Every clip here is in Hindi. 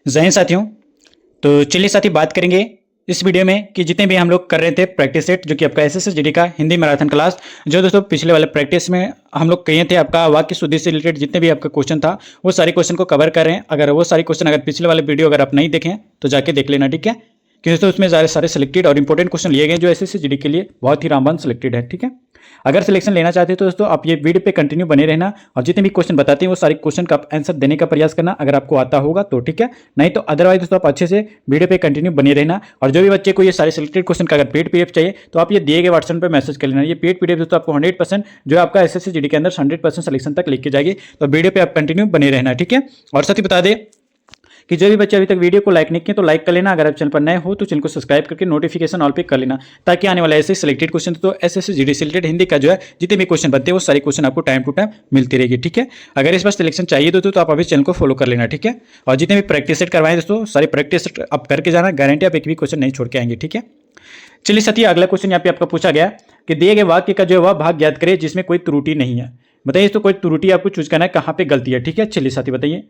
जय हिंद साथियों। तो चलिए साथी बात करेंगे इस वीडियो में कि जितने भी हम लोग कर रहे थे प्रैक्टिस सेट, जो कि आपका एसएससी जीडी का हिंदी मैराथन क्लास, जो दोस्तों पिछले वाले प्रैक्टिस में हम लोग किए थे, आपका वाक्य शुद्धि से रिलेटेड जितने भी आपका क्वेश्चन था वो सारे क्वेश्चन को कवर कर रहे हैं। अगर वो सारे क्वेश्चन अगर पिछले वाले वीडियो अगर आप नहीं देखें तो जाके देख लेना, ठीक है। क्योंकि दोस्तों उसमें सारे सेलेक्टेड और इंपॉर्टेंट क्वेश्चन लिए गए जो एसएससी जीडी के लिए बहुत ही रामबान सेलेक्टेड है, ठीक है। अगर सिलेक्शन लेना चाहते हैं तो दोस्तों आप ये वीडियो पे कंटिन्यू बने रहना और जितने भी क्वेश्चन बताते हैं वो सारे क्वेश्चन का आंसर देने का प्रयास करना, अगर आपको आता होगा तो ठीक है, नहीं तो अदरवाइज दोस्तों आप अच्छे से वीडियो पे कंटिन्यू बने रहना। और जो भी बच्चे को ये सारे सिलेक्टेड क्वेश्चन का अगर पेड पीडीएफ चाहिए तो आप ये दिए गए व्हाट्सएप पे मैसेज कर लेना। ये पेड पीडीएफ दोस्तों आपको 100% जो आपका एसएससी जीडी के अंदर 100% सिलेक्शन तक लेके जाएगी। तो वीडियो पे आप कंटिन्यू बने रहना, ठीक है। और साथ ही बता दें कि जो भी बच्चे अभी तक वीडियो को लाइक नहीं किए तो लाइक कर लेना। अगर आप चैनल पर नए हो तो चैनल को सब्सक्राइब करके नोटिफिकेशन ऑल पे कर लेना, ताकि आने वाला ऐसे सिलेक्टेड क्वेश्चन तो एसएससी जीडी से रिलेटेड हिंदी का जो है जितने भी क्वेश्चन बनते हैं वो सारे क्वेश्चन आपको टाइम टू टाइम मिलती रहेगी, ठीक है। अगर इस बार सिलेक्शन चाहिए दोस्तों तो आप अभी चैनल को फॉलो कर लेना, ठीक है। और जितने भी प्रैक्टिस सेट करवाएं दोस्तों सारी प्रैक्टिस सेट आप करके जाना, गारंटी आप एक भी क्वेश्चन नहीं छोड़ के आएंगे, ठीक है। चलिए साथी अगला क्वेश्चन यहाँ पे आपका पूछा गया कि दिए गए वाक्य का जो है वह भाग ज्ञात करे जिसमें कोई त्रुटि नहीं है। बताइए तो कोई त्रुटि आपको चूज करना है, कहाँ पे गलती है, ठीक है। चलिए साथी बताइए।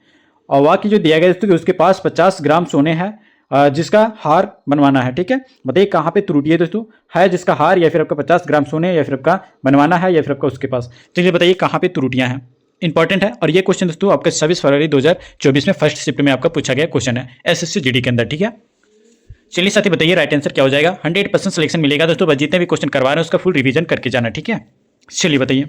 और वाक्य जो दिया गया दोस्तों कि उसके पास 50 ग्राम सोने हैं जिसका हार बनवाना है, ठीक है। बताइए कहाँ पे त्रुटि है दोस्तों, है जिसका हार या फिर आपका 50 ग्राम सोने या फिर आपका बनवाना है या फिर आपका उसके पास। चलिए बताइए कहाँ पे त्रुटियां हैं, इंपॉर्टेंट है। और ये क्वेश्चन दोस्तों आपका 26 फरवरी 2024 में फर्स्ट शिफ्ट में आपका पूछा गया क्वेश्चन है एसएससी जीडी के अंदर, ठीक है। चलिए साथी बताइए राइट आंसर क्या हो जाएगा। 100% सिलेक्शन मिलेगा दोस्तों, बस जितने भी क्वेश्चन करवा रहे हैं उसका फुल रिवीजन करके जाना, ठीक है। चलिए बताइए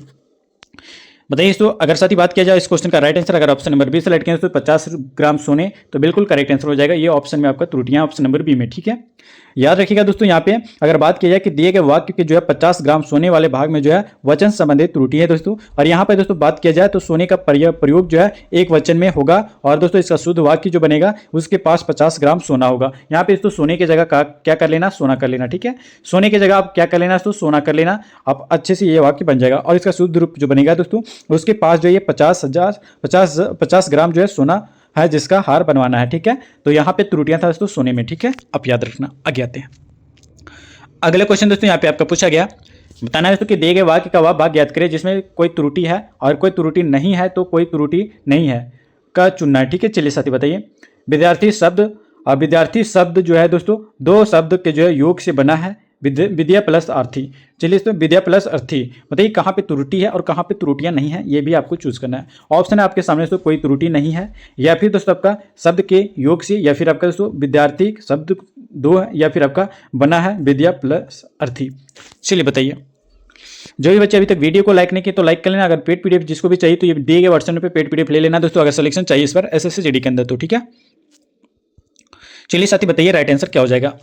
दोस्तों अगर साथ ही बात किया जाए इस क्वेश्चन का राइट आंसर अगर ऑप्शन नंबर बी सेलेक्ट किया तो 50 ग्राम सोने तो बिल्कुल करेक्ट आंसर हो जाएगा। ये ऑप्शन में आपका त्रुटियां ऑप्शन नंबर बी में, ठीक है। याद रखिएगा दोस्तों यहाँ पे अगर बात की जाए कि दिए गए वाक्य के जो है 50 ग्राम सोने वाले भाग में जो है वचन संबंधित त्रुटि है दोस्तों। और यहाँ पे दोस्तों बात किया जाए तो सोने का प्रयोग जो है एक वचन में होगा और दोस्तों इसका शुद्ध वाक्य जो बनेगा उसके पास 50 ग्राम सोना होगा। यहाँ पे दोस्तों सोने की जगह क्या कर लेना, सोना कर लेना, ठीक है। सोने की जगह आप क्या कर लेना दोस्तों, सोना कर लेना, आप अच्छे से ये वाक्य बन जाएगा। और इसका शुद्ध रूप जो बनेगा दोस्तों उसके पास जो ये 50 ग्राम जो है सोना है जिसका हार बनवाना है, ठीक है। तो यहाँ पे त्रुटियां था दोस्तों सोने में, ठीक है। आप याद रखना। आगे आते हैं अगले क्वेश्चन दोस्तों यहाँ पे आपका पूछा गया, बताना है दोस्तों कि दिए गए वाक्य का वह भाग ज्ञात करें जिसमें कोई त्रुटि है और कोई त्रुटि नहीं है तो कोई त्रुटि नहीं है का चुनना है, ठीक है। चलिए साथी बताइए विद्यार्थी शब्द जो है दोस्तों दो शब्द के जो है योग से बना है, विद्या प्लस अर्थी। चलिए इसमें विद्या प्लस अर्थी बताइए कहाँ पे त्रुटि है और कहाँ पे त्रुटियां नहीं है, ये भी आपको चूज करना है। ऑप्शन है आपके सामने दोस्तों कोई त्रुटि नहीं है, या फिर दोस्तों आपका शब्द के योग से, या फिर आपका दोस्तों विद्यार्थी शब्द दो है, या फिर आपका बना है विद्या प्लस अर्थी। चलिए बताइए जो भी बच्चे अभी तक वीडियो को लाइक नहीं किए तो लाइक कर लेना। अगर पेड पीडीएफ जिसको भी चाहिए तो ये दिए गए व्हाट्सएप पे पेड पीडीएफ ले लेना दोस्तों, अगर सिलेक्शन चाहिए इस बार एसएससी जीडी के अंदर तो, ठीक है। चलिए साथी बताइए राइट आंसर क्या हो जाएगा।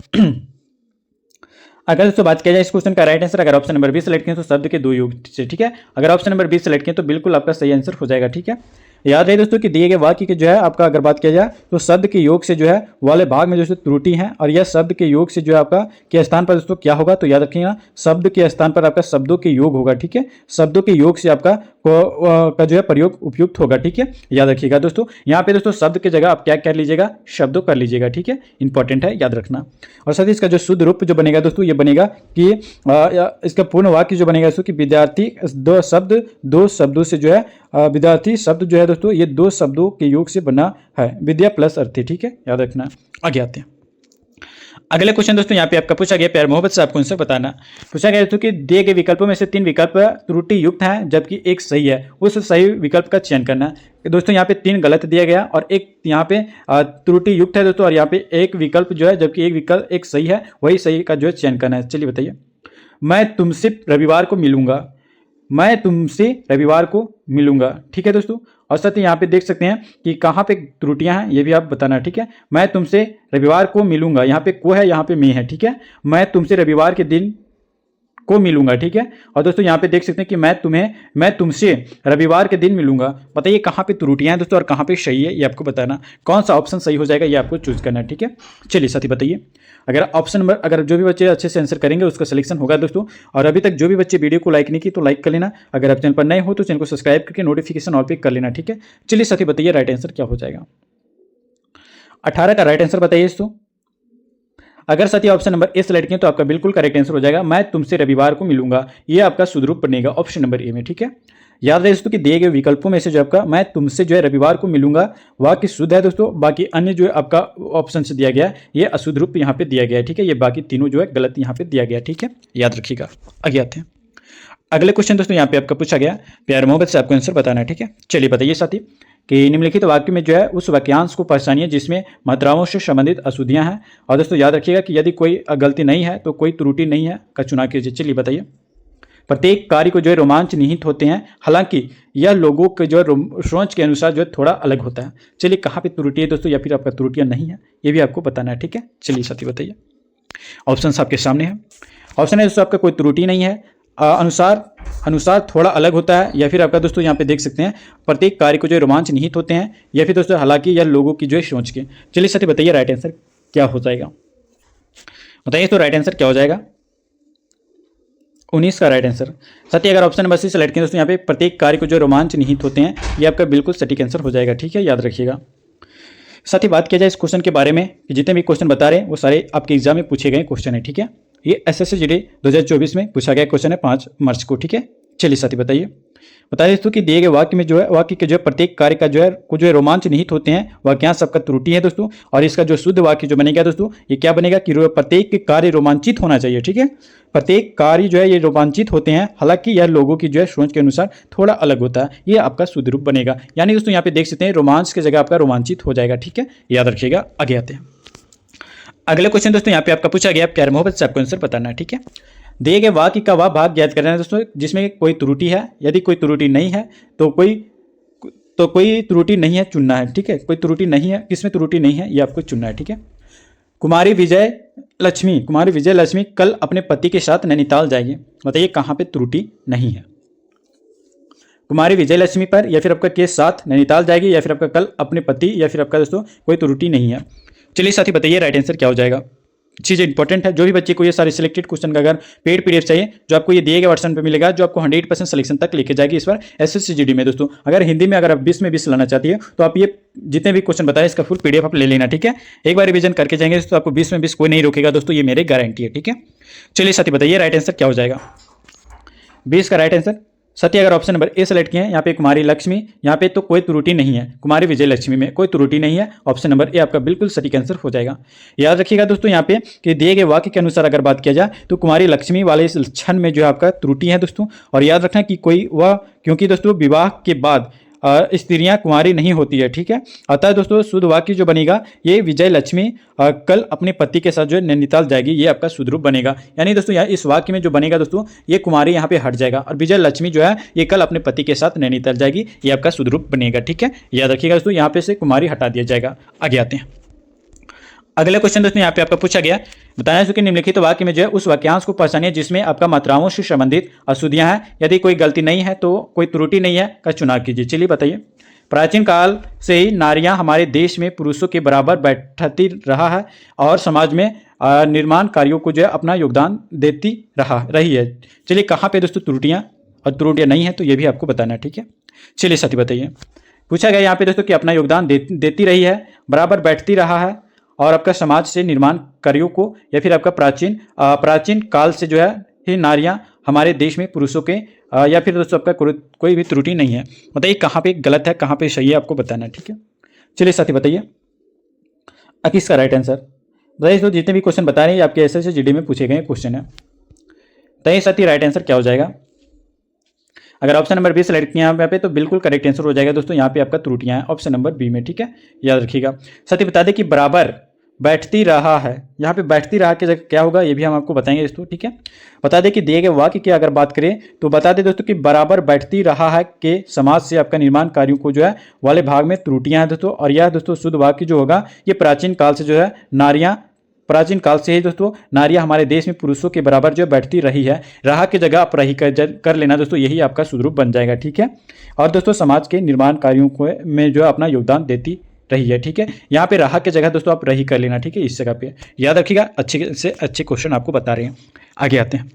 अगर दोस्तों बात किया जाए इस क्वेश्चन का राइट आंसर अगर ऑप्शन नंबर बी सेलेक्ट किया तो शब्द के दो योग से, ठीक है। अगर ऑप्शन नंबर बी सेलेक्ट किया तो बिल्कुल आपका सही आंसर हो जाएगा, ठीक है। याद रहे दोस्तों कि दिए गए वाक्य के जो है आपका अगर बात किया जाए तो शब्द के योग से जो है वाले भाग में जो त्रुटि है, और यह शब्द के योग से जो है आपका के स्थान पर दोस्तों क्या होगा, तो याद रखिएगा शब्द के स्थान पर आपका शब्दों के योग होगा, ठीक है। शब्दों के योग से आपका का जो है प्रयोग उपयुक्त होगा, ठीक है। याद रखिएगा दोस्तों यहाँ पे दोस्तों शब्द की जगह आप क्या कर लीजिएगा, शब्दों कर लीजिएगा, ठीक है। इंपॉर्टेंट है, याद रखना। और साथ ही इसका जो शुद्ध रूप जो बनेगा दोस्तों ये बनेगा कि इसका पूर्ण वाक्य जो बनेगा दोस्तों कि विद्यार्थी दो शब्दों से जो है विद्यार्थी शब्द जो है दोस्तों ये दो शब्दों के योग से बना है, विद्या प्लस अर्थी, ठीक है। याद रखना। आगे आते हैं अगले क्वेश्चन दोस्तों यहाँ पे आपका पूछा गया, प्यार मोहब्बत से आपको आंसर बताना। पूछा गया दोस्तों कि दिए गए विकल्पों में से 3 विकल्प त्रुटि युक्त हैं जबकि एक सही है, उस सही विकल्प का चयन करना। दोस्तों यहाँ पे 3 गलत दिया गया और एक यहाँ पे त्रुटि युक्त है दोस्तों, और यहाँ पे एक विकल्प जो है जबकि एक विकल्प एक सही है, वही सही का जो है चयन करना है। चलिए बताइए मैं तुमसे रविवार को मिलूंगा, मैं तुमसे रविवार को मिलूंगा, ठीक है दोस्तों। और साथ ही यहाँ पे देख सकते हैं कि कहाँ पे त्रुटियां हैं ये भी आप बताना, ठीक है। मैं तुमसे रविवार को मिलूंगा, यहाँ पे को है, यहाँ पे मैं है, ठीक है। मैं तुमसे रविवार के दिन को मिलूंगा, ठीक है। और दोस्तों यहाँ पे देख सकते हैं कि मैं तुमसे रविवार के दिन मिलूंगा। बताइए कहाँ पे त्रुटियां हैं दोस्तों और कहाँ पे सही है, ये आपको बताना। कौन सा ऑप्शन सही हो जाएगा ये आपको चूज करना है, ठीक है। चलिए साथी बताइए अगर ऑप्शन नंबर अगर जो भी बच्चे अच्छे से आंसर करेंगे उसका सिलेक्शन होगा दोस्तों। और अभी तक जो भी बच्चे वीडियो को लाइक नहीं की तो लाइक कर लेना। अगर आप चैनल पर नए हो तो चैनल को सब्सक्राइब करके नोटिफिकेशन ऑल पे कर लेना, ठीक है। चलिए साथी बताइए राइट आंसर क्या हो जाएगा। 18 का राइट आंसर बताइए दोस्तों। अगर साथी ऑप्शन नंबर ए सेलेक्ट किए तो आपका बिल्कुल करेक्ट आंसर हो जाएगा, मैं तुमसे रविवार को मिलूंगा। ये आपका शुद्ध रूप बनेगा ऑप्शन नंबर ए में, ठीक है। याद रहे दोस्तों कि दिए गए विकल्पों में से जो आपका मैं तुमसे जो है रविवार को मिलूंगा वाक्य शुद्ध है दोस्तों, बाकी अन्य जो है आपका ऑप्शन से दिया गया है ये अशुद्ध रूप यहाँ पे दिया गया है, ठीक है। ये बाकी तीनों जो है गलत यहाँ पे दिया गया है, ठीक है, याद रखिएगा। आगे आते हैं अगले क्वेश्चन दोस्तों, यहाँ पे आपका पूछा गया प्यार मोहब्बत से आपको आंसर बताना है, ठीक है। चलिए बताइए साथी कि निम्नलिखित वाक्य में जो है उस वाक्यांश को पहचानिए जिसमें मात्राओं से संबंधित अशुद्धियां हैं। और दोस्तों याद रखिएगा कि यदि कोई गलती नहीं है तो कोई त्रुटि नहीं है का चुनाव कीजिए। चलिए बताइए। प्रत्येक कार्य को जो है रोमांच निहित होते हैं, हालांकि यह लोगों के जो है सोच के अनुसार जो है थोड़ा अलग होता है। चलिए कहाँ पे त्रुटि है दोस्तों या फिर आपका त्रुटियां नहीं है, ये भी आपको बताना है, ठीक है। चलिए साथी बताइए। ऑप्शन आपके सामने है। ऑप्शन है दोस्तों आपका कोई त्रुटि नहीं है, अनुसार थोड़ा अलग होता है, या फिर आपका दोस्तों यहाँ पे देख सकते हैं प्रत्येक कार्य को जो रोमांच निहित होते हैं, या फिर दोस्तों हालांकि यह लोगों की जो है सोच के। चलिए साथी बताइए राइट आंसर क्या हो जाएगा, बताइए तो राइट आंसर क्या हो जाएगा। 19 का राइट आंसर। साथी अगर ऑप्शन नंबर सी सेलेक्ट करें दोस्तों यहाँ पे प्रत्येक कार्य को जो रोमांच निहित होते हैं, ये आपका बिल्कुल सटीक आंसर हो जाएगा, ठीक है, याद रखिएगा। साथ ही बात किया जाए इस क्वेश्चन के बारे में कि जितने भी क्वेश्चन बता रहे हैं वो सारे आपके एग्जाम में पूछे गए क्वेश्चन है, ठीक है। ये एसएससी जीडी 2024 में पूछा गया क्वेश्चन है 5 मार्च को, ठीक है। चलिए साथी बताइए दोस्तों कि दिए गए वाक्य में जो है वाक्य के जो है प्रत्येक कार्य का जो है रोमांच निहित होते हैं, वाक्यांश सबका त्रुटि है दोस्तों। और इसका जो शुद्ध वाक्य जो बनेगा दोस्तों ये क्या बनेगा कि प्रत्येक कार्य रोमांचित होना चाहिए, ठीक है। प्रत्येक कार्य जो है ये रोमांचित होते हैं, हालांकि यह लोगों की जो है सोच के अनुसार थोड़ा अलग होता है, ये आपका शुद्ध रूप बनेगा। यानी दोस्तों यहाँ पे देख सकते हैं रोमांच की जगह आपका रोमांचित हो जाएगा, ठीक है, याद रखिएगा। आगे आते हैं अगले क्वेश्चन दोस्तों, यहाँ पे आपका पूछा गया प्यार मोहब्बत से आपको आंसर बताना है, ठीक है। दिए गए वाक्य का वह भाग ज्ञात करना है दोस्तों जिसमें कोई त्रुटि है, यदि कोई त्रुटि नहीं है तो कोई त्रुटि नहीं है चुनना है, ठीक है। कोई त्रुटि नहीं है, किसमें त्रुटि नहीं है ये आपको चुनना है, ठीक है। कुमारी विजय लक्ष्मी कल अपने पति के साथ नैनीताल जाएगी, बताइए कहाँ पे त्रुटि नहीं है। कुमारी विजय लक्ष्मी पर, या फिर आपका के साथ नैनीताल जाएगी, या फिर आपका कल अपने पति, या फिर आपका दोस्तों कोई त्रुटि नहीं है। चलिए साथी बताइए राइट आंसर क्या हो जाएगा। चीज़ें इंपॉर्टेंट है, जो भी बच्चे को ये सारे सिलेक्टेड क्वेश्चन का अगर पेड पीडीएफ चाहिए जो आपको ये दिए गए वर्जन पे मिलेगा, जो आपको 100% सिलेक्शन तक लेके जाएगी इस बार एसएससी जीडी में दोस्तों। अगर हिंदी में अगर आप 20 में 20 लाना चाहती है तो आप ये जितने भी क्वेश्चन बताए इसका फुल पीडीएफ आप ले लेना, ठीक है। एक बार रिवीजन करके जाएंगे तो आपको 20 में 20 कोई नहीं रोकेगा दोस्तों, ये मेरी गारंटी है, ठीक है। चलिए साथी बताइए राइट आंसर क्या हो जाएगा। 20 का राइट आंसर साथी अगर ऑप्शन नंबर ए सेलेक्ट किए हैं, यहाँ पे कुमारी लक्ष्मी, यहाँ पे तो कोई त्रुटि नहीं है, कुमारी विजय लक्ष्मी में कोई त्रुटि नहीं है, ऑप्शन नंबर ए आपका बिल्कुल सटीक आंसर हो जाएगा। याद रखिएगा दोस्तों यहाँ पे कि दिए गए वाक्य के अनुसार अगर बात किया जाए तो कुमारी लक्ष्मी वाले इस क्षण में जो है आपका त्रुटि है दोस्तों। और याद रखना कि कोई वह, क्योंकि दोस्तों विवाह के बाद स्त्रियां कुमारी नहीं होती है, ठीक है। अतः दोस्तों शुद्ध वाक्य जो बनेगा ये विजय लक्ष्मी कल अपने पति के साथ जो है नैनीताल जाएगी, ये आपका शुद्ध रूप बनेगा। यानी दोस्तों यहाँ इस वाक्य में जो बनेगा दोस्तों ये कुमारी यहाँ पे हट जाएगा और विजय लक्ष्मी जो है ये कल अपने पति के साथ नैनीताल जाएगी, ये आपका शुद्ध रूप बनेगा, ठीक है। याद रखिएगा दोस्तों यहाँ पे से कुमारी हटा दिया जाएगा। आगे आते हैं अगले क्वेश्चन दोस्तों, यहाँ पे आपका पूछा गया बताया कि निम्नलिखित वाक्य में जो है उस वाक्यांश को पहचानिए जिसमें आपका मात्राओं से संबंधित अशुद्धियां हैं, यदि कोई गलती नहीं है तो कोई त्रुटि नहीं है का चुनाव कीजिए। चलिए बताइए। प्राचीन काल से ही नारियां हमारे देश में पुरुषों के बराबर बैठती रहा है और समाज में निर्माण कार्यों को जो है अपना योगदान देती रही है। चलिए कहाँ पे दोस्तों त्रुटियां नहीं है तो ये भी आपको बताना है, ठीक है। चलिए साथी बताइए। पूछा गया यहाँ पे दोस्तों कि अपना योगदान देती रही है, बराबर बैठती रहा है, और आपका समाज से निर्माण कार्यों को, या फिर आपका प्राचीन काल से जो है ही नारियां हमारे देश में पुरुषों के, या फिर दोस्तों आपका कोई भी त्रुटि नहीं है। बताइए कहाँ पे गलत है कहाँ पे सही है आपको बताना है, ठीक है। चलिए साथी बताइए 21 का राइट आंसर। बताइए दोस्तों जितने भी क्वेश्चन बता रहे हैं आपके एसएससी जीडी में पूछे गए क्वेश्चन है। बताइए साथी राइट आंसर क्या हो जाएगा। अगर ऑप्शन नंबर बी सेलेक्ट किया यहाँ पे तो बिल्कुल करेक्ट आंसर हो जाएगा दोस्तों। यहाँ पे आपका त्रुटियां हैं ऑप्शन नंबर बी में, ठीक है, याद रखिएगा। साथ ही बता दें कि बराबर बैठती रहा है, यहाँ पे बैठती रहा की जगह क्या होगा ये भी हम आपको बताएंगे दोस्तों, ठीक है। बता दें कि दिए गए वाक्य की अगर बात करें तो बता दें दोस्तों कि बराबर बैठती रहा है के समाज से आपका निर्माण कार्यों को जो है वाले भाग में त्रुटियां हैं दोस्तों। और यह दोस्तों शुद्ध वाक्य जो होगा ये प्राचीन काल से जो है प्राचीन काल से ही दोस्तों नारियां हमारे देश में पुरुषों के बराबर जो बैठती रही है, रहा की जगह आप रही कर लेना दोस्तों, यही आपका शुद्ध रूप बन जाएगा, ठीक है। और दोस्तों समाज के निर्माण कार्यों को में जो है अपना योगदान देती रही है, ठीक है। यहाँ पे रहा की जगह दोस्तों आप रही कर लेना, ठीक है, इस जगह पे याद रखिएगा। अच्छे से अच्छे क्वेश्चन आपको बता रहे हैं। आगे आते हैं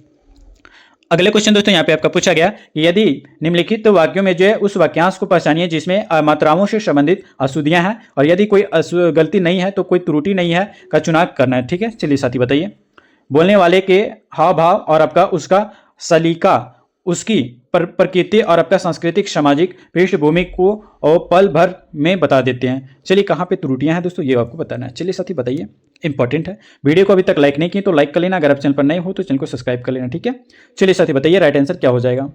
अगले क्वेश्चन दोस्तों, यहाँ पे आपका पूछा गया कि यदि निम्नलिखित वाक्यों में जो है उस वाक्यांश को पहचानिए जिसमें मात्राओं से संबंधित अशुद्धियां हैं, और यदि कोई गलती नहीं है तो कोई त्रुटि नहीं है का चुनाव करना है, ठीक है। चलिए साथी बताइए। बोलने वाले के हाव भाव और आपका उसका सलीका उसकी प्रकृति और आपका सांस्कृतिक सामाजिक पृष्ठभूमि को और पल भर में बता देते हैं। चलिए कहाँ पे त्रुटियां हैं दोस्तों, ये आपको बताना है। चलिए साथी बताइए, इंपॉर्टेंट है। वीडियो को अभी तक लाइक नहीं किए तो लाइक कर लेना, अगर आप चैनल पर नए हो तो चैनल को सब्सक्राइब कर लेना, ठीक है। चलिए साथी बताइए राइट आंसर क्या हो जाएगा।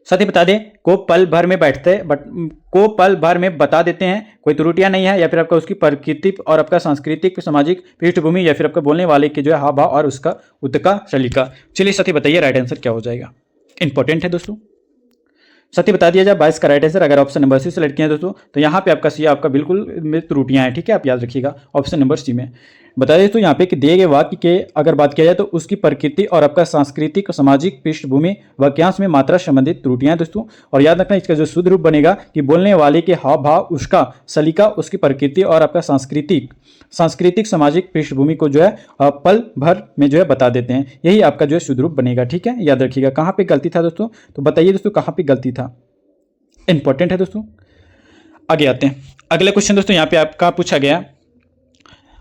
साथ ही बता दें को पल भर में को पल भर में बता देते हैं, कोई त्रुटियां नहीं है, या फिर आपका उसकी प्रकृति और आपका सांस्कृतिक सामाजिक पृष्ठभूमि, या फिर आपका बोलने वाले के जो है हाव भाव और उसका उतका सलीका। चलिए साथी बताइए राइट आंसर क्या हो जाएगा। इंपॉर्टेंट है दोस्तों। साथी बता दिया जाए 22 का राइट आंसर। अगर ऑप्शन नंबर सी सेलेक्ट किया है दोस्तों तो यहाँ पे आपका सी आपका बिल्कुल में त्रुटियां हैं, ठीक है, आप याद रखिएगा ऑप्शन नंबर सी में। बता दें तो यहाँ पे कि दिए गए वाक्य के अगर बात किया जाए तो उसकी प्रकृति और आपका सांस्कृतिक सामाजिक पृष्ठभूमि वाक्यांश में मात्रा संबंधित त्रुटियां हैं दोस्तों। और याद रखना इसका जो शुद्ध रूप बनेगा कि बोलने वाले के हाव भाव, उसका सलीका, उसकी प्रकृति और आपका सांस्कृतिक सामाजिक पृष्ठभूमि को जो है पल भर में जो है बता देते हैं। यही आपका जो है शुद्ध रूप बनेगा, ठीक है, याद रखिएगा। कहाँ पे गलती था दोस्तों, तो बताइए दोस्तों कहाँ पे गलती था। इंपॉर्टेंट है दोस्तों। आगे आते हैं, अगले क्वेश्चन दोस्तों यहाँ पे आपका पूछा गया,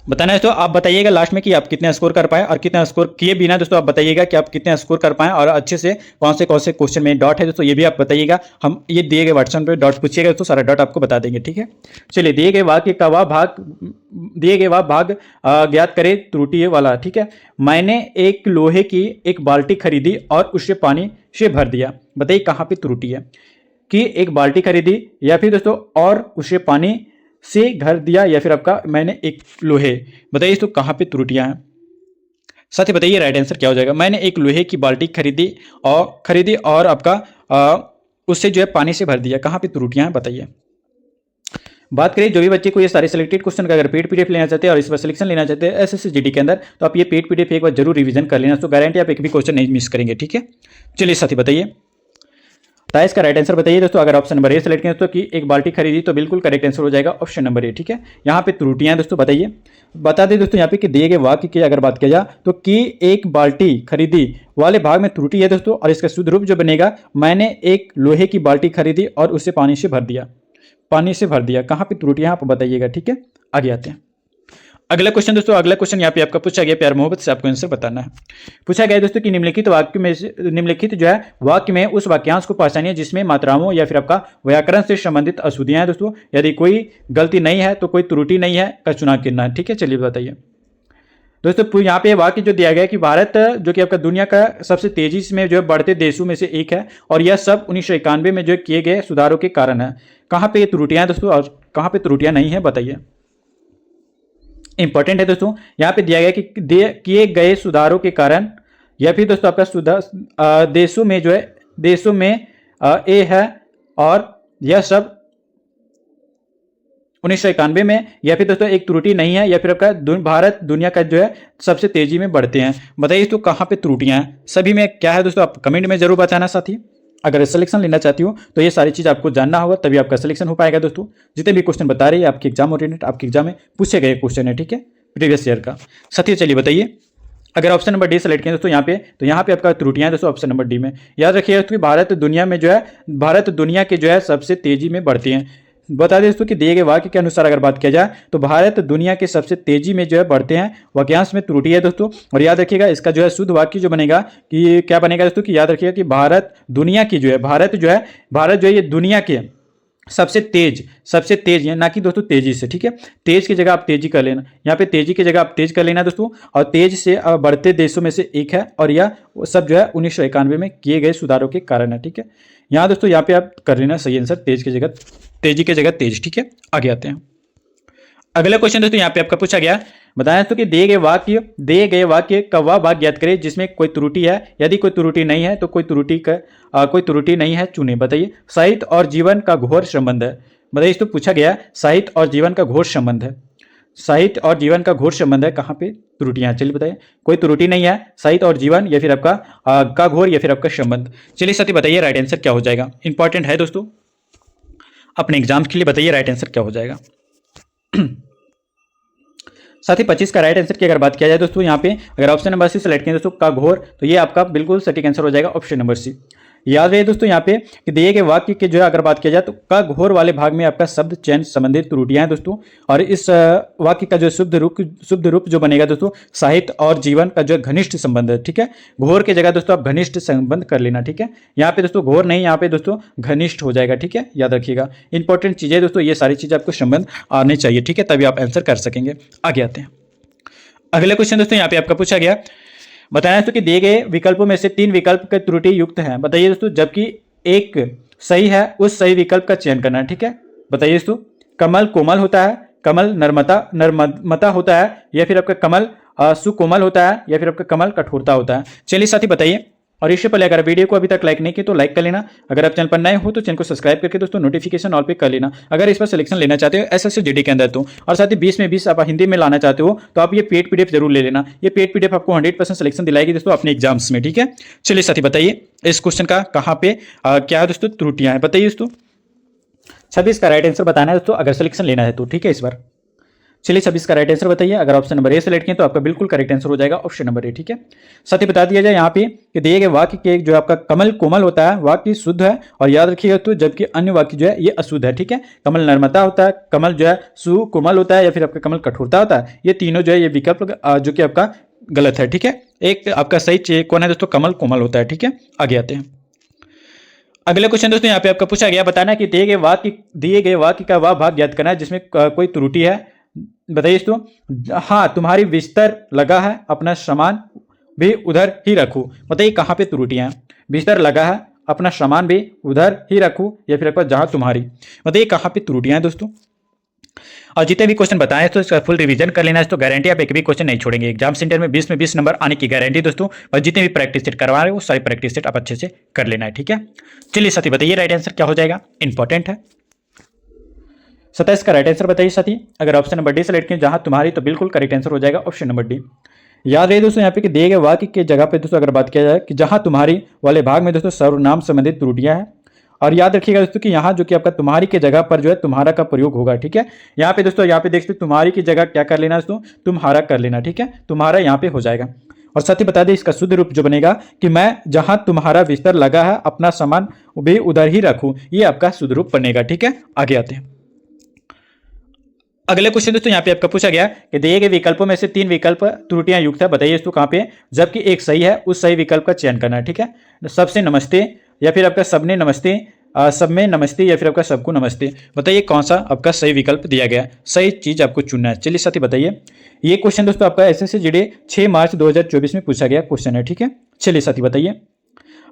बताना है तो आप बताइएगा लास्ट में कि आप कितने स्कोर कर पाए, और कितना स्कोर किए बिना दोस्तों आप बताइएगा कि आप कितने स्कोर कर पाए, और अच्छे से कौन से क्वेश्चन में डॉट है दोस्तों ये भी आप बताइएगा। हम ये दिए गए व्हाट्सएप पे डॉट पूछिएगा दोस्तों, सारा डॉट आपको बता देंगे, ठीक है। चलिए दिए गए वाक्य का वह भाग ज्ञात करे त्रुटि वाला, ठीक है। मैंने एक लोहे की एक बाल्टी खरीदी और उसे पानी से भर दिया। बताइए कहाँ पे त्रुटि है, कि एक बाल्टी खरीदी या फिर दोस्तों और उसे पानी से भर दिया, या फिर आपका मैंने एक लोहे। बताइए तो कहाँ पे त्रुटियां हैं। साथ ही बताइए राइट आंसर क्या हो जाएगा। मैंने एक लोहे की बाल्टी खरीदी और आपका उससे जो है पानी से भर दिया, कहाँ पे त्रुटियां हैं बताइए। बात करें जो भी बच्चे को ये सारे सिलेक्टेड क्वेश्चन का अगर पेड पीडीएफ लेना चाहते हैं और इस पर सिलेक्शन लेना चाहते हैं एसएससी जीडी के अंदर, तो आप ये पेड पीडीएफ एक बार जरूर रिवीजन कर लेना, तो गारंटी आप एक भी क्वेश्चन नहीं मिस करेंगे, ठीक है। चलिए साथी बताइए 23 का राइट आंसर बताइए दोस्तों। अगर ऑप्शन नंबर ए सेलेक्ट करें दोस्तों कि एक बाल्टी खरीदी, तो बिल्कुल करेक्ट आंसर हो जाएगा ऑप्शन नंबर ए, ठीक है। यहाँ पे त्रुटियां दोस्तों बताइए, बता दें दोस्तों यहाँ पे कि दिए गए वाक्य की अगर बात किया जाए तो कि एक बाल्टी खरीदी वाले भाग में त्रुटि है दोस्तों, और इसका शुद्ध रूप जो बनेगा मैंने एक लोहे की बाल्टी खरीदी और उसे पानी से भर दिया। कहाँ पे त्रुटियां आप बताइएगा, ठीक है। आगे आते हैं, अगला क्वेश्चन दोस्तों। अगला क्वेश्चन यहाँ पे आपका पूछा गया, प्यार मोहब्बत से आपको आंसर बताना है। पूछा गया दोस्तों कि निम्नलिखित जो है वाक्य में उस वाक्यांश को पहचानिए जिसमें मात्राओं या फिर आपका व्याकरण से संबंधित अशुद्धियां हैं दोस्तों। यदि कोई गलती नहीं है तो कोई त्रुटि नहीं है का चुनाव करना है, ठीक है। चलिए बताइए दोस्तों, यहाँ पे वाक्य जो दिया गया कि भारत जो कि आपका दुनिया का सबसे तेजी में जो है बढ़ते देशों में से एक है, और यह सब 1991 में जो किए गए सुधारों के कारण है। कहाँ पे त्रुटियां दोस्तों और कहाँ पे त्रुटियां नहीं है बताइए। इंपॉर्टेंट है दोस्तों, यहाँ पे दिया गया कि किए गए सुधारों के कारण, या फिर दोस्तों आपका सुधार देशों में ए है, और यह सब 1991 में, या फिर दोस्तों एक त्रुटि नहीं है, या फिर आपका भारत दुनिया का जो है सबसे तेजी में बढ़ते हैं। बताइए तो कहाँ पे त्रुटियां हैं, सभी में क्या है दोस्तों, आप कमेंट में जरूर बताना साथी। अगर सिलेक्शन लेना चाहती हो तो ये सारी चीज़ आपको जानना होगा, तभी आपका सिलेक्शन हो पाएगा दोस्तों। जितने भी क्वेश्चन बता रही है आपके एग्जाम ओरिएंटेड, आपके एग्जाम में पूछे गए क्वेश्चन है, ठीक है, प्रीवियस ईयर का। साथियों चलिए बताइए, अगर ऑप्शन नंबर डी सेलेक्ट किया दोस्तों यहाँ पे आपका त्रुटियां दोस्तों ऑप्शन नंबर डी में। याद रखिए कि भारत दुनिया के जो है सबसे तेजी में बढ़ते हैं। बता दें दोस्तों कि दिए गए वाक्य के अनुसार अगर बात किया जाए तो भारत दुनिया के सबसे तेजी में जो है बढ़ते हैं, वाक्यांश में त्रुटि है दोस्तों। और याद रखिएगा इसका जो है शुद्ध वाक्य जो बनेगा कि क्या बनेगा दोस्तों, कि याद रखिएगा कि भारत जो है ये दुनिया के सबसे तेज है, ना कि दोस्तों तेजी से, ठीक है। तेज की जगह आप तेजी कर लेना, यहाँ पे तेजी की जगह आप तेज कर लेना दोस्तों। और तेज से बढ़ते देशों में से एक है, और यह सब जो है 1991 में किए गए सुधारों के कारण है, ठीक है। यहाँ दोस्तों यहाँ पे आप कर लेना सही आंसर, तेजी की जगह तेज, ठीक है। आगे आते हैं, अगला क्वेश्चन दोस्तों यहाँ पे आपका पूछा गया, बताया दोस्तों कि दिए गए वाक्य का वह भाग ज्ञात करें जिसमें कोई त्रुटि है, यदि कोई त्रुटि नहीं है तो कोई त्रुटि नहीं है चुने। बताइए साहित्य और जीवन का घोर संबंध है। बताइए इसको पूछा गया साहित्य और जीवन का घोर संबंध है, कहाँ पे त्रुटियां। चलिए बताइए, कोई त्रुटि नहीं है, साहित्य और जीवन, या फिर आपका घोर, या फिर आपका संबंध। चलिए साथी बताइए राइट आंसर क्या हो जाएगा। इंपॉर्टेंट है दोस्तों, अपने एग्जाम के लिए बताइए राइट आंसर क्या हो जाएगा। साथ ही 25 का राइट आंसर की अगर बात किया जाए दोस्तों यहाँ पे अगर ऑप्शन नंबर सी सेलेक्ट किया दोस्तों का घोर, तो ये आपका बिल्कुल सटीक आंसर हो जाएगा ऑप्शन नंबर सी। याद रहे दोस्तों यहाँ पे कि दिए गए वाक्य के जो है अगर बात किया जाए तो का घोर वाले भाग में आपका शब्द चयन संबंधित त्रुटियां हैं दोस्तों। और इस वाक्य का जो शुद्ध रूप जो बनेगा दोस्तों, साहित्य और जीवन का जो घनिष्ठ संबंध है। ठीक है, घोर की जगह दोस्तों आप घनिष्ठ संबंध कर लेना। ठीक है, यहाँ पे दोस्तों घोर नहीं, यहाँ पे दोस्तों घनिष्ठ हो जाएगा। ठीक है, याद रखिएगा, इंपॉर्टेंट चीजें दोस्तों, ये सारी चीजें आपको संबंध आने चाहिए। ठीक है, तभी आप आंसर कर सकेंगे। आगे आते हैं अगले क्वेश्चन दोस्तों। यहाँ पे आपका पूछा गया, बताना दोस्तों कि दिए गए विकल्पों में से 3 विकल्प के त्रुटि युक्त हैं। बताइए दोस्तों, जबकि एक सही है उस सही विकल्प का चयन करना है। ठीक है, बताइए दोस्तों, कमल कोमल होता है, कमल नर्मता होता है, या फिर आपका कमल सुकोमल होता है, या फिर आपका कमल कठोरता होता है। चलिए साथी बताइए। और इससे पहले अगर वीडियो को अभी तक लाइक नहीं किया तो लाइक कर लेना। अगर आप चैनल पर नए हो तो चैनल को सब्सक्राइब करके दोस्तों नोटिफिकेशन ऑल पे कर लेना। अगर इस पर सिलेक्शन लेना चाहते हो एसएससी जीडी के अंदर तो, और साथ ही 20 में 20 आप हिंदी में लाना चाहते हो तो आप ये पेड पीडीएफ जरूर ले लेना। ये पेड पीडीएफ आपको 100% सिलेक्शन दिलाएगी दोस्तों अपने एग्जाम्स में। ठीक है, चलिए साथी बताइए इस क्वेश्चन का कहाँ पे क्या दोस्तों त्रुटियां हैं। बताइए दोस्तों, 26 का राइट आंसर बताना है दोस्तों अगर सिलेक्शन लेना है तो। ठीक है, इस बार चलिए 26 का राइट आंसर बताइए। अगर ऑप्शन नंबर ए सेलेक्ट किए तो आपका बिल्कुल करेक्ट आंसर हो जाएगा ऑप्शन नंबर ए। ठीक है, साथ ही बता दिया जाए यहाँ पे कि दिए गए वाक्य के जो आपका कमल कोमल होता है वाक्य शुद्ध है, और याद रखिएगा तो, जबकि अन्य वाक्य जो है ये अशुद्ध है। ठीक है, कमल नर्मता होता है, कमल जो है सुकोमल होता है, या फिर आपका कमल कठोरता होता है। ये तीनों जो है ये विकल्प जो कि आपका गलत है। ठीक है, एक आपका सही कौन है दोस्तों, कमल कोमल होता है। ठीक है, आगे आते हैं अगले क्वेश्चन दोस्तों। यहाँ पे आपका पूछा गया, बताना कि दिए गए वाक्य का वह भाग ज्ञात करना है जिसमें कोई त्रुटि है। बताइए दोस्तों, हाँ तुम्हारी बिस्तर लगा है, अपना सामान भी उधर ही रखूं। बताइए कहाँ पे त्रुटियां हैं। बिस्तर लगा है, अपना सामान भी उधर ही रखूं, या फिर आपका जहां तुम्हारी। बताइए कहाँ पे त्रुटियां हैं दोस्तों। और जितने भी क्वेश्चन बताएं तो इसका फुल रिवीजन कर लेना है तो गारंटी आप एक भी क्वेश्चन नहीं छोड़ेंगे। एग्जाम सेंटर में 20 में 20 नंबर आने की गारंटी दोस्तों। और जितने भी प्रैक्टिस सेट करवा रहे हो वो सारी प्रैक्टिस सेट आप अच्छे से कर लेना है। ठीक है, चलिए साथी बताइए राइट आंसर क्या हो जाएगा, इंपॉर्टेंट है। 27 का राइट आंसर बताइए साथी। अगर ऑप्शन नंबर डी सेलेक्ट किए जहां तुम्हारी तो बिल्कुल करेक्ट आंसर हो जाएगा ऑप्शन नंबर डी। याद रहे दोस्तों यहाँ पे कि दिए गए वाक्य के जगह पे दोस्तों अगर बात किया जाए कि जहां तुम्हारी वाले भाग में दोस्तों सर्वनाम संबंधित त्रुटियां हैं। और याद रखिएगा दोस्तों कि यहाँ जो कि आपका तुम्हारी के जगह पर जो है तुम्हारा का प्रयोग होगा। ठीक है, यहाँ पे दोस्तों यहाँ पे देखते तुम्हारी की जगह क्या कर लेना दोस्तों, तुम्हारा कर लेना। ठीक है, तुम्हारा यहाँ पे हो जाएगा। और साथ ही बता दें इसका शुद्ध रूप जो बनेगा कि मैं जहां तुम्हारा बिस्तर लगा है अपना सामान भी उधर ही रखूं, ये आपका शुद्ध रूप बनेगा। ठीक है, आगे आते हैं अगले क्वेश्चन दोस्तों। यहाँ पे आपका पूछा गया कि दिए गए विकल्पों में से 3 विकल्प त्रुटियां युक्त है। बताइए दोस्तों कहाँ पे, जबकि एक सही है उस सही विकल्प का चयन करना है। ठीक है, सबसे नमस्ते, या फिर आपका सबने नमस्ते, सब में नमस्ते, या फिर आपका सबको नमस्ते। बताइए कौन सा आपका सही विकल्प दिया गया, सही चीज आपको चुनना है। चलिए साथी बताइए। ये क्वेश्चन दोस्तों आपका एसएससी जीडी 6 मार्च 2024 में पूछा गया क्वेश्चन है। ठीक है, चलिए साथी बताइए।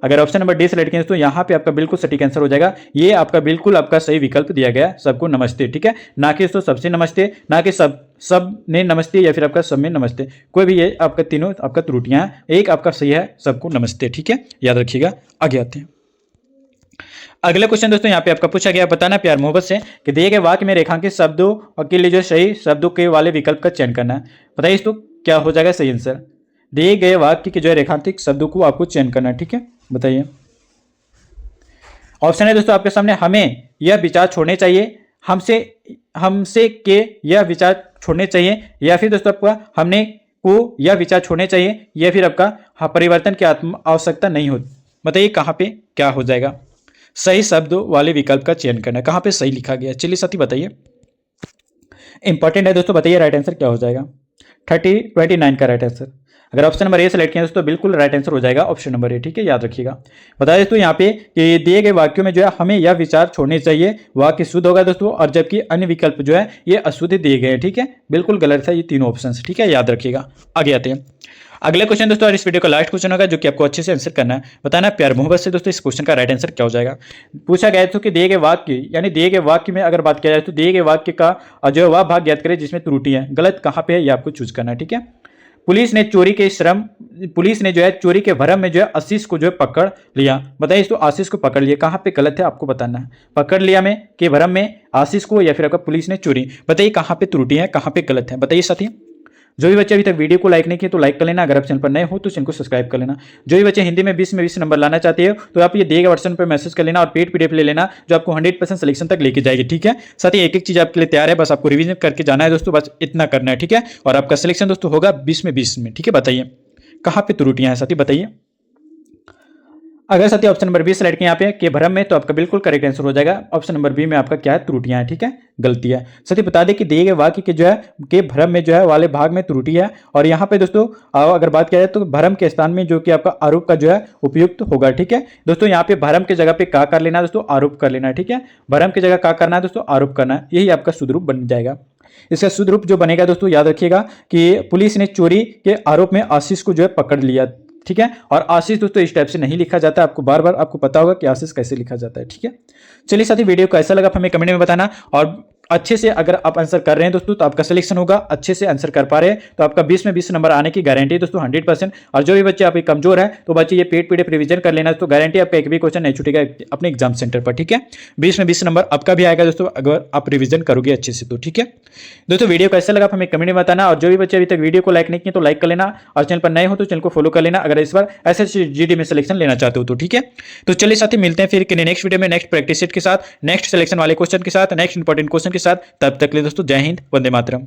अगर ऑप्शन नंबर डी सेलेक्ट किया तो यहाँ पे आपका बिल्कुल सटीक आंसर हो जाएगा। ये आपका बिल्कुल आपका सही विकल्प दिया गया, सबको नमस्ते। ठीक है, ना कि दोस्तों सबसे नमस्ते, ना कि सब ने नमस्ते, या फिर आपका सब में नमस्ते। कोई भी ये आपका तीनों आपका त्रुटियां हैं, एक आपका सही है सबको नमस्ते। ठीक है, याद रखिएगा। आगे आते हैं अगले क्वेश्चन दोस्तों। यहाँ पे आपका पूछा गया, बताना प्यार मोहब्बत से कि दिए गए वाक्य में रेखांकित शब्दों के लिए जो सही शब्दों के वाले विकल्प का चयन करना है। बताइए दोस्तों क्या हो जाएगा सही आंसर। दिए गए वाक्य के जो है रेखांकित शब्दों को आपको चयन करना है। ठीक है, बताइए। ऑप्शन है दोस्तों आपके सामने, हमें यह विचार छोड़ने चाहिए, हमसे के यह विचार छोड़ने चाहिए, या फिर दोस्तों आपका हमने को यह विचार छोड़ने चाहिए, या फिर आपका परिवर्तन की आवश्यकता नहीं होती। बताइए कहाँ पे क्या हो जाएगा। सही शब्दों वाले विकल्प का चयन करना है, कहाँ पे सही लिखा गया। चलिए साथी बताइए, इंपॉर्टेंट है दोस्तों। बताइए राइट आंसर क्या हो जाएगा। 29 का राइट आंसर। अगर ऑप्शन नंबर ए सेलेक्ट किया दोस्तों बिल्कुल राइट आंसर हो जाएगा ऑप्शन नंबर ए। ठीक है, याद रखिएगा। बताइए दोस्तों यहाँ पे कि दिए गए वाक्यों में जो है हमें यह विचार छोड़ने चाहिए, वाक्य शुद्ध होगा दोस्तों, और जबकि अन्य विकल्प जो है ये अशुद्ध दिए गए हैं। ठीक है, बिल्कुल गलत है ये तीनों ऑप्शन। ठीक है, याद रखिएगा। आगे आते हैं अगले क्वेश्चन दोस्तों, और इस वीडियो का लास्ट क्वेश्चन होगा जो कि आपको अच्छे से आंसर करना है। बताना प्यार मोहब्बत से दोस्तों इस क्वेश्चन का राइट आंसर क्या हो जाएगा। पूछा गया तो कि दिए गए वाक्य, यानी दिए गए वाक्य में अगर बात किया जाए तो दिए गए वाक्य का जो है वह भाग ज्ञात करें जिसमें त्रुटि है। गलत कहाँ पे है ये आपको चूज करना है। ठीक है, पुलिस ने जो है चोरी के भरम में जो है आशीष को जो है पकड़ लिया। बताइए दोस्तों आशीष को पकड़ लिया कहाँ पे गलत है आपको बताना है। पकड़ लिया में के भरम में आशीष को, या फिर आपका पुलिस ने चोरी। बताइए कहाँ पे त्रुटि है, कहाँ पे गलत है। बताइए साथी। जो भी बच्चे अभी तक वीडियो को लाइक नहीं किए तो लाइक कर लेना। अगर आप चैनल पर नए हो तो चैनल को सब्सक्राइब कर लेना। जो भी बच्चे हिंदी में 20 में 20 नंबर लाना चाहते हो तो आप ये दिए गए वर्सन पर मैसेज कर लेना और पेड पीडीएफ ले लेना जो आपको 100% सिलेक्शन तक लेके जाएगी। ठीक है, साथ ही एक एक चीज आपके लिए तैयार है, बस आपको रिवीजन करके जाना है दोस्तों, बस इतना करना है। ठीक है, और आपका सिलेक्शन दोस्तों होगा 20 में 20 में। ठीक है, बताइए कहाँ पे त्रुटियां हैं साथी बताइए। अगर साथी ऑप्शन नंबर बी सेलेक्ट किया यहाँ पे कि भ्रम में, तो आपका बिल्कुल करेक्ट आंसर हो जाएगा। ऑप्शन नंबर बी में आपका क्या है, त्रुटियां है, ठीक है, गलती है। साथी बता दें कि दिए गए वाक्य के जो है कि भ्रम में जो है वाले भाग में त्रुटि है, और यहाँ पे दोस्तों अगर बात किया जाए तो भ्रम के स्थान में जो कि आपका आरोप का जो है उपयुक्त होगा, ठीक है दोस्तों। यहाँ पे भ्रम की जगह पे क्या कर लेना है दोस्तों, आरोप कर लेना है, ठीक है। भ्रम की जगह क्या करना है दोस्तों, आरोप करना है, यही आपका शुद्ध रूप बन जाएगा। इसका शुद्ध रूप जो बनेगा दोस्तों, याद रखिएगा कि पुलिस ने चोरी के आरोप में आशीष को जो है पकड़ लिया, ठीक है। और आशीष दोस्तों इस टाइप से नहीं लिखा जाता, आपको बार बार आपको पता होगा कि आशीष कैसे लिखा जाता है, ठीक है। चलिए साथी, वीडियो कैसा लगा हमें कमेंट में बताना, और अच्छे से अगर आप आंसर कर रहे हैं दोस्तों तो आपका सिलेक्शन होगा। अच्छे से आंसर कर पा रहे हैं तो आपका 20 में 20 नंबर आने की गारंटी है दोस्तों, 100%। और जो भी बच्चे आपके कमजोर है तो बच्चे ये पेड पीडीएफ रिवीजन कर लेना, तो गारंटी आपका एक भी क्वेश्चन नहीं छूटेगा अपने एग्जाम सेंटर पर, ठीक है। 20 में 20 नंबर आपका भी आएगा दोस्तों अगर आप रिवीजन करोगे अच्छे से, तो ठीक है दोस्तों। वीडियो कैसा लगा हमें कमेंट में बताना, और जो भी बच्चे अभी तक वीडियो को लाइक नहीं किए तो लाइक कर लेना, और चैनल पर नए हो तो चैनल को फॉलो कर लेना अगर इस बार SSGD में सिलेक्शन लेना चाहते हो तो, ठीक है। तो चलिए साथी, मिलते हैं फिर नेक्स्ट वीडियो में, नेक्स्ट प्रैक्टिस सेट के साथ, नेक्स्ट सिलेक्शन वाले क्वेश्चन के साथ, नेक्स्ट इंपॉर्टेंट क्वेश्चन के साथ। तब तक के लिए दोस्तों जय हिंद, वंदे मातरम।